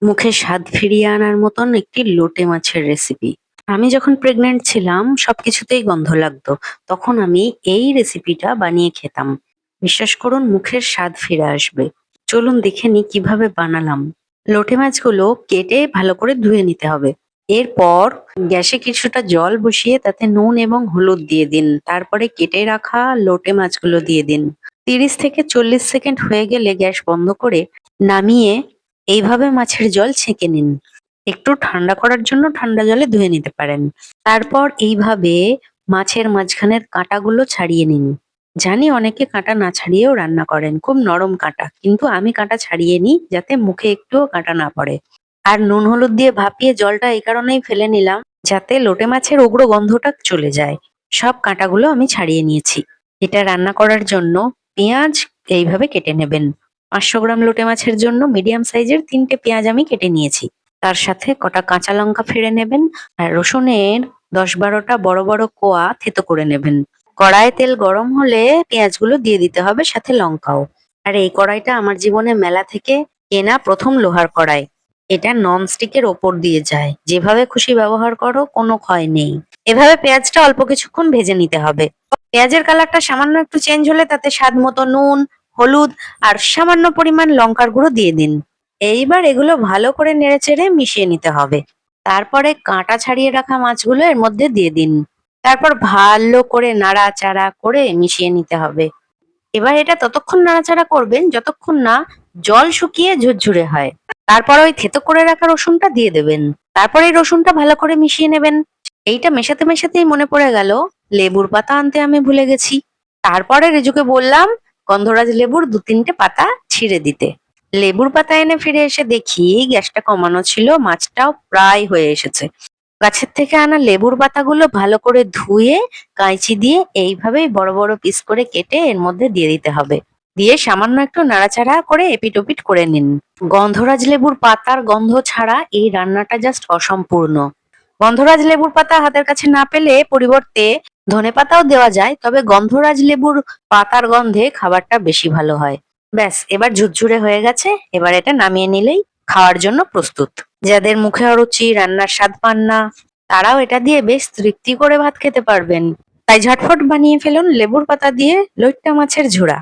মুখে স্বাদ ফিরিয়ে আনার মতন একটি লোটে মাছের রেসিপি। আমি যখন প্রেগনেন্ট ছিলাম সবকিছুতেই গন্ধ লাগতো। তখন আমি এই রেসিপিটা বানিয়ে খেতাম। বিশ্বাস করুন, মুখের স্বাদ ফিরে আসবে। চলুন দেখে নিই কিভাবে বানালাম। লোটে মাছগুলো কেটে ভালো করে ধুয়ে নিতে হবে। এরপর গ্যাসে কিছুটা জল বসিয়ে তাতে নুন এবং হলুদ দিয়ে দিন। তারপরে কেটে রাখা লোটে মাছগুলো দিয়ে দিন। 30 থেকে 40 সেকেন্ড হয়ে গেলে গ্যাস বন্ধ করে নামিয়ে এইভাবে মাছের জল ছেঁকে নিন। একটু ঠান্ডা করার জন্য ঠান্ডা জলে ধুয়ে নিতে পারেন। তারপর এইভাবে মাছের মাঝখানের কাঁটাগুলো ছাড়িয়ে নিন। জানি অনেকে কাঁটা না ছাড়িয়েও রান্না করেন, খুব নরম কাঁটা, কিন্তু আমি কাঁটা ছাড়িয়ে নিই যাতে মুখে একটুও কাঁটা না পড়ে। আর নুন হলুদ দিয়ে ভাপিয়ে জলটা এই কারণেই ফেলে নিলাম যাতে লোটে মাছের উগ্র গন্ধটা চলে যায়। সব কাঁটাগুলো আমি ছাড়িয়ে নিয়েছি। এটা রান্না করার জন্য পেঁয়াজ এইভাবে কেটে নেবেন। 500 গ্রাম লোটে মাছের জন্য মিডিয়াম সাইজের 3টে পেঁয়াজ আমি কেটে নিয়েছি। তার সাথে কটা কাঁচা লঙ্কা ফেড়ে নেবেন। আর রসুনের 10-12টা বড় বড় কোয়া থেতো করে নেবেন। কড়াইয়ে তেল গরম হলে পেঁয়াজগুলো দিয়ে দিতে হবে, সাথে লঙ্কাও। আর এই কড়াইটা আমার জীবনে মেলা থেকে কেনা প্রথম লোহার কড়াই। এটা নন স্টিকের ওপর দিয়ে যায়, যেভাবে খুশি ব্যবহার করো, কোনো ক্ষয় নেই। এভাবে পেঁয়াজটা অল্প কিছুক্ষণ ভেজে নিতে হবে। পেঁয়াজের কালারটা সামান্য একটু চেঞ্জ হলে তাতে স্বাদ মতো নুন, হলুদ আর সামান্য পরিমাণ লঙ্কার গুঁড়ো দিয়ে দিন। এইবার এগুলো ভালো করে নেড়েচেড়ে মিশিয়ে নিতে হবে। তারপরে কাঁটা ছাড়িয়ে রাখা মাছগুলো এর মধ্যে দিয়ে দিন। তারপর ভালো করে নাড়াচাড়া করে মিশিয়ে নিতে হবে। এবার এটা ততক্ষণ নাড়াচাড়া করবেন যতক্ষণ না জল শুকিয়ে ঝুরঝুরে হয়। তারপর ওই থেতো করে রাখা রসুনটা দিয়ে দেবেন। তারপর এই রসুনটা ভালো করে মিশিয়ে নেবেন। এইটা মেশাতে মেশাতেই মনে পড়ে গেল লেবুর পাতা আনতে আমি ভুলে গেছি। তারপরে রেজুকে বললাম গন্ধরাজ লেবুর 2-3টে পাতা ছিঁড়ে দিতে। লেবুর পাতা এনে ফিরে এসে দেখি গ্যাসটা কমানো ছিল, মাছটাও প্রায় হয়ে এসেছে। গাছের থেকে আনা লেবুর পাতাগুলো ভালো করে ধুয়ে কাঁচি দিয়ে এইভাবেই বড় বড় পিস করে কেটে এর মধ্যে দিয়ে দিতে হবে। দিয়ে সামান্য একটু নাড়াচাড়া করে এপিট ওপিট করে নিন। গন্ধরাজ লেবুর পাতার গন্ধ ছাড়া এই রান্নাটা জাস্ট অসম্পূর্ণ। গন্ধরাজ লেবুর পাতা হাতের কাছে না পেলে পরিবর্তে ধনেপাতাও দেওয়া যায়, তবে গন্ধরাজ লেবুর পাতার গন্ধে খাবারটা বেশি ভালো হয়। ব্যাস, এবার ঝুরঝুরে হয়ে গেছে। এবার এটা নামিয়ে নিলেই খাওয়ার জন্য প্রস্তুত। যাদের মুখে অরুচি, রান্নার স্বাদ পান না, তারাও এটা দিয়ে বেশ তৃপ্তি করে ভাত খেতে পারবেন। তাই ঝটফট বানিয়ে ফেলুন লেবুর পাতা দিয়ে লইট্টা মাছের ঝোড়া।